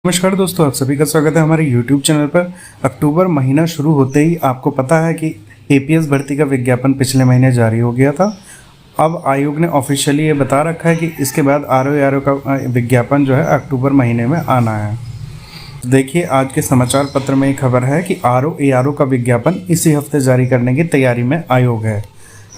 नमस्कार दोस्तों, आप सभी का स्वागत है हमारे YouTube चैनल पर। अक्टूबर महीना शुरू होते ही आपको पता है कि एपीएस भर्ती का विज्ञापन पिछले महीने जारी हो गया था। अब आयोग ने ऑफिशियली ये बता रखा है कि इसके बाद आरओ का विज्ञापन जो है अक्टूबर महीने में आना है। देखिए, आज के समाचार पत्र में एक खबर है कि आरओ का विज्ञापन इसी हफ्ते जारी करने की तैयारी में आयोग है।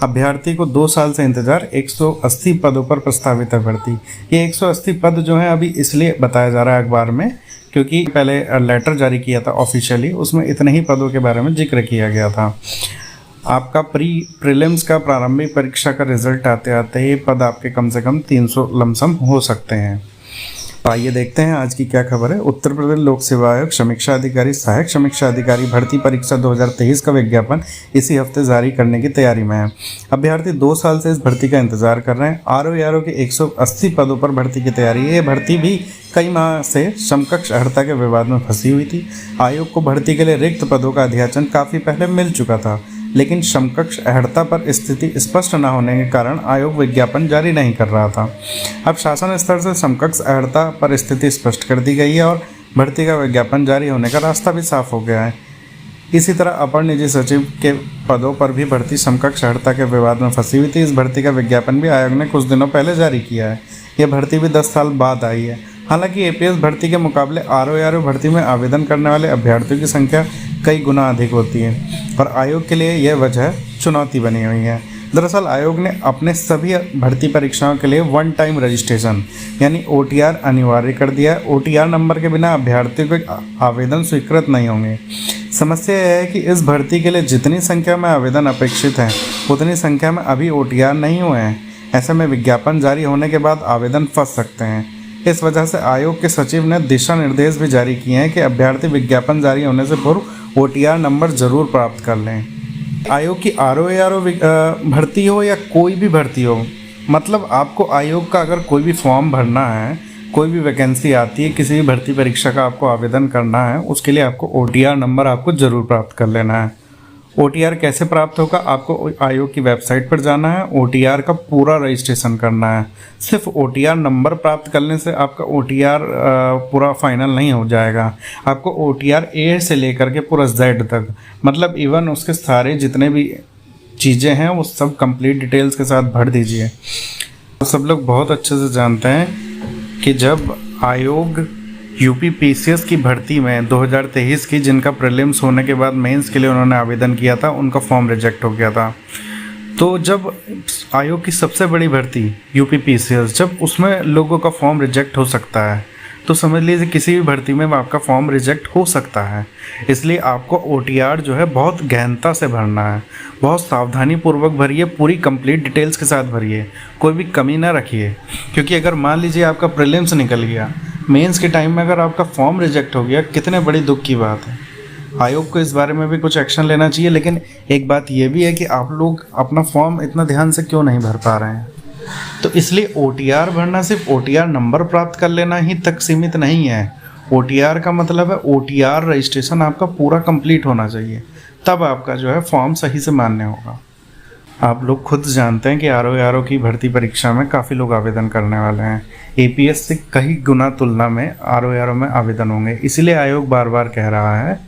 अभ्यर्थी को 2 साल से इंतजार, 180 पदों पर प्रस्तावित है भर्ती। ये 180 पद जो है अभी इसलिए बताया जा रहा है अखबार में क्योंकि पहले लेटर जारी किया था ऑफिशियली, उसमें इतने ही पदों के बारे में जिक्र किया गया था। आपका प्रीलिम्स का प्रारंभिक परीक्षा का रिजल्ट आते आते ये पद आपके कम से कम 300 लमसम हो सकते हैं। आइए देखते हैं आज की क्या खबर है। उत्तर प्रदेश लोक सेवा आयोग समीक्षा अधिकारी, सहायक समीक्षा अधिकारी भर्ती परीक्षा 2023 का विज्ञापन इसी हफ्ते जारी करने की तैयारी में है। अभ्यर्थी 2 साल से इस भर्ती का इंतजार कर रहे हैं। आरओ के 180 पदों पर भर्ती की तैयारी है। ये भर्ती भी कई माह से समकक्ष अर्हता के विवाद में फंसी हुई थी। आयोग को भर्ती के लिए रिक्त पदों का अध्याचन काफ़ी पहले मिल चुका था, लेकिन समकक्ष अर्हता पर स्थिति स्पष्ट न होने के कारण आयोग विज्ञापन जारी नहीं कर रहा था। अब शासन स्तर से समकक्ष अर्हता पर स्थिति स्पष्ट कर दी गई है और भर्ती का विज्ञापन जारी होने का रास्ता भी साफ हो गया है। इसी तरह अपर निजी सचिव के पदों पर भी भर्ती समकक्ष अर्हता के विवाद में फंसी हुई थी। इस भर्ती का विज्ञापन भी आयोग ने कुछ दिनों पहले जारी किया है। यह भर्ती भी 10 साल बाद आई है। हालांकि एपीएस भर्ती के मुकाबले आरओ भर्ती में आवेदन करने वाले अभ्यर्थियों की संख्या कई गुना अधिक होती है और आयोग के लिए यह वजह चुनौती बनी हुई है। दरअसल आयोग ने अपने सभी भर्ती परीक्षाओं के लिए वन टाइम रजिस्ट्रेशन यानी ओटीआर अनिवार्य कर दिया है। ओटीआर नंबर के बिना अभ्यर्थियों के आवेदन स्वीकृत नहीं होंगे। समस्या यह है कि इस भर्ती के लिए जितनी संख्या में आवेदन अपेक्षित हैं उतनी संख्या में अभी ओटीआर नहीं हुए हैं। ऐसे में विज्ञापन जारी होने के बाद आवेदन फंस सकते हैं। इस वजह से आयोग के सचिव ने दिशा निर्देश भी जारी किए हैं कि अभ्यर्थी विज्ञापन जारी होने से पूर्व ओटीआर नंबर जरूर प्राप्त कर लें। आयोग की आरओ भर्ती हो या कोई भी भर्ती हो, मतलब आपको आयोग का अगर कोई भी फॉर्म भरना है, कोई भी वैकेंसी आती है, किसी भी भर्ती परीक्षा का आपको आवेदन करना है, उसके लिए आपको ओटीआर नंबर आपको ज़रूर प्राप्त कर लेना है। ओटीआर कैसे प्राप्त होगा? आपको आयोग की वेबसाइट पर जाना है, ओटीआर का पूरा रजिस्ट्रेशन करना है। सिर्फ ओटीआर नंबर प्राप्त करने से आपका ओटीआर पूरा फाइनल नहीं हो जाएगा। आपको ओटीआर ए से लेकर के पूरा जेड तक, मतलब इवन उसके सारे जितने भी चीज़ें हैं वो सब कंप्लीट डिटेल्स के साथ भर दीजिए। तो सब लोग बहुत अच्छे से जानते हैं कि जब आयोग यूपी पीसीएस की भर्ती में 2023 की, जिनका प्रीलिम्स होने के बाद मेंस के लिए उन्होंने आवेदन किया था, उनका फॉर्म रिजेक्ट हो गया था। तो जब आयोग की सबसे बड़ी भर्ती यूपी पीसीएस, जब उसमें लोगों का फॉर्म रिजेक्ट हो सकता है, तो समझ लीजिए किसी भी भर्ती में आपका फॉर्म रिजेक्ट हो सकता है। इसलिए आपको ओटीआर जो है बहुत गहनता से भरना है, बहुत सावधानी पूर्वक भरिए, पूरी कंप्लीट डिटेल्स के साथ भरिए, कोई भी कमी ना रखिए। क्योंकि अगर मान लीजिए आपका प्रीलिम्स निकल गया, मेंस के टाइम में अगर आपका फॉर्म रिजेक्ट हो गया, कितने बड़ी दुख की बात है। आयोग को इस बारे में भी कुछ एक्शन लेना चाहिए। लेकिन एक बात ये भी है कि आप लोग अपना फॉर्म इतना ध्यान से क्यों नहीं भर पा रहे हैं। तो इसलिए ओटीआर भरना सिर्फ ओटीआर नंबर प्राप्त कर लेना ही तक सीमित नहीं है। ओटीआर का मतलब है ओटीआर रजिस्ट्रेशन आपका पूरा कंप्लीट होना चाहिए, तब आपका जो है फॉर्म सही से मान्य होगा। आप लोग खुद जानते हैं कि आरओ की भर्ती परीक्षा में काफ़ी लोग आवेदन करने वाले हैं। एपीएस से कई गुना तुलना में आरओ में आवेदन होंगे। इसीलिए आयोग बार बार कह रहा है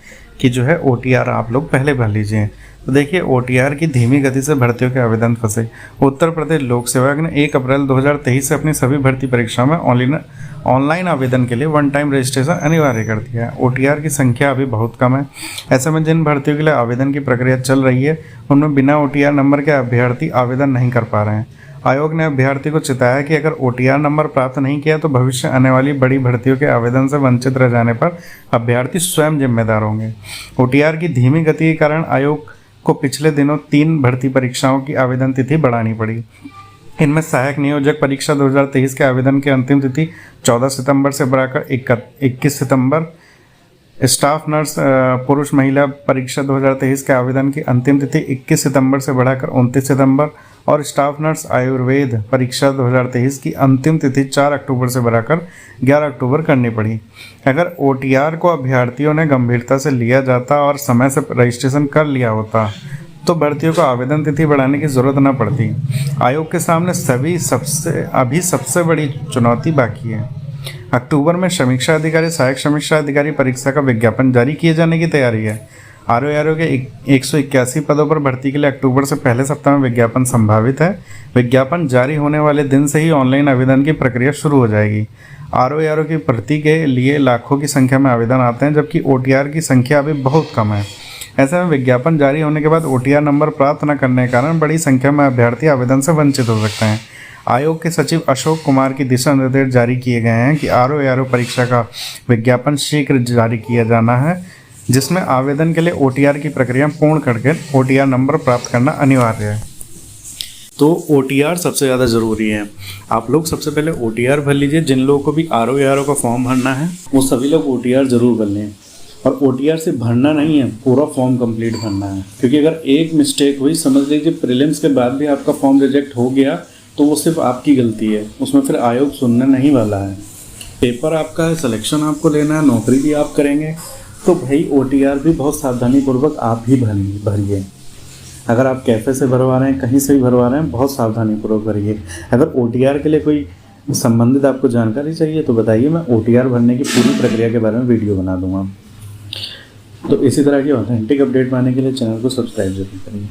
कि जो है ओटीआर आप लोग पहले भर लीजिए। तो देखिए, ओटीआर की धीमी गति से भर्तियों के आवेदन फंसे। उत्तर प्रदेश लोक सेवा आयोग ने 1 अप्रैल 2023 से अपनी सभी भर्ती परीक्षाओं में ऑनलाइन आवेदन के लिए वन टाइम रजिस्ट्रेशन अनिवार्य कर दिया है। ओटीआर की संख्या अभी बहुत कम है। ऐसे में जिन भर्तियों के लिए आवेदन की प्रक्रिया चल रही है उनमें बिना ओटीआर नंबर के अभ्यर्थी आवेदन नहीं कर पा रहे हैं। आयोग ने अभ्यर्थी को चेताया कि अगर ओटीआर नंबर प्राप्त नहीं किया तो भविष्य आने वाली बड़ी भर्तियों के आवेदन से वंचित रह जाने पर अभ्यर्थी स्वयं जिम्मेदार होंगे। ओटीआर की धीमी गति के कारण आयोग को पिछले दिनों 3 भर्ती परीक्षाओं की आवेदन तिथि बढ़ानी पड़ी। इनमें सहायक नियोजक परीक्षा 2023 के आवेदन की अंतिम तिथि 14 सितंबर से बढ़ाकर 21 सितंबर, स्टाफ नर्स पुरुष महिला परीक्षा 2023 के आवेदन की अंतिम तिथि 21 सितंबर से बढ़ाकर 29 सितंबर और स्टाफ नर्स आयुर्वेद परीक्षा 2023 की अंतिम तिथि 4 अक्टूबर से बढ़ाकर 11 अक्टूबर करनी पड़ी। अगर ओटीआर को अभ्यर्थियों ने गंभीरता से लिया जाता और समय से रजिस्ट्रेशन कर लिया होता तो भर्तियों को आवेदन तिथि बढ़ाने की ज़रूरत न पड़ती। आयोग के सामने सबसे बड़ी चुनौती बाकी है। अक्टूबर में समीक्षा अधिकारी, सहायक समीक्षा अधिकारी परीक्षा का विज्ञापन जारी किए जाने की तैयारी है। आरओ के 181 पदों पर भर्ती के लिए अक्टूबर से पहले सप्ताह में विज्ञापन संभावित है। विज्ञापन जारी होने वाले दिन से ही ऑनलाइन आवेदन की प्रक्रिया शुरू हो जाएगी। आरओ की भर्ती के लिए लाखों की संख्या में आवेदन आते हैं, जबकि ओटीआर की संख्या अभी बहुत कम है। ऐसे में विज्ञापन जारी होने के बाद ओटीआर नंबर प्राप्त न करने के कारण बड़ी संख्या में अभ्यर्थी आवेदन से वंचित हो सकते हैं। आयोग के सचिव अशोक कुमार की दिशा निर्देश जारी किए गए हैं कि आरओ परीक्षा का विज्ञापन शीघ्र जारी किया जाना है, जिसमें आवेदन के लिए ओटीआर की प्रक्रिया पूर्ण करके ओटीआर नंबर प्राप्त करना अनिवार्य है। तो ओटीआर सबसे ज़्यादा ज़रूरी है। आप लोग सबसे पहले ओटीआर भर लीजिए। जिन लोगों को भी आरओ का फॉर्म भरना है वो सभी लोग ओटीआर ज़रूर भर लें। और ओटीआर से भरना नहीं है, पूरा फॉर्म कंप्लीट भरना है, क्योंकि अगर एक मिस्टेक हुई, समझ लीजिए प्रीलिम्स के बाद भी आपका फॉर्म रिजेक्ट हो गया, तो वो सिर्फ आपकी गलती है, उसमें फिर आयोग सुनने नहीं वाला है। पेपर आपका है, सिलेक्शन आपको लेना है, नौकरी भी आप करेंगे, तो भाई ओटीआर भी बहुत सावधानीपूर्वक आप ही भरिए। अगर आप कैफ़े से भरवा रहे हैं, कहीं से भी भरवा रहे हैं, बहुत सावधानीपूर्वक भरिए। अगर ओटीआर के लिए कोई संबंधित आपको जानकारी चाहिए तो बताइए, मैं ओटीआर भरने की पूरी प्रक्रिया के बारे में वीडियो बना दूंगा। तो इसी तरह की ऑथेंटिक अपडेट पाने के लिए चैनल को सब्सक्राइब जरूर करिए।